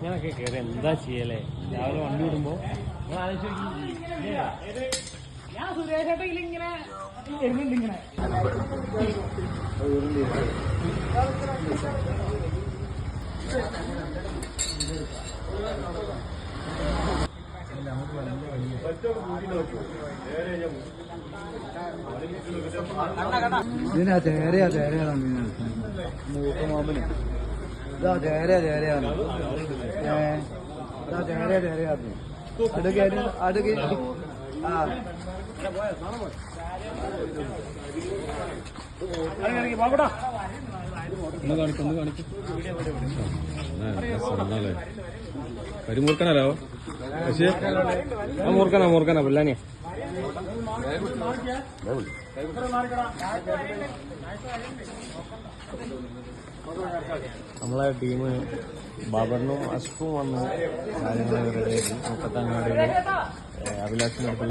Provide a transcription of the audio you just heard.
ഞാനൊക്കെ കയറി എന്താ ചെയ്യലേ രാവിലെ വണ്ടി വിടുമ്പോ ഞാൻ സുരേഷേട്ട ഇങ്ങനെ വരുന്നുണ്ട് ഇങ്ങനെ ഇതിനാ ചേരയാണ് മൂക്കമാമ്പന് ഇതാ ചേരയാണ് ഇതാ ചേരയാണ് അടുക്ക് ആ കരിമൂർക്കനല്ലോ പക്ഷേ മൂർക്കനാ പിള്ളാനെ നമ്മളെ ടീം ബാബറിനും അഷ്ഫും വന്നു കാര്യങ്ങൾ റെഡിയാക്കി മുപ്പത്തങ്ങാടിയിൽ അഭിലാഷിനടുത്ത്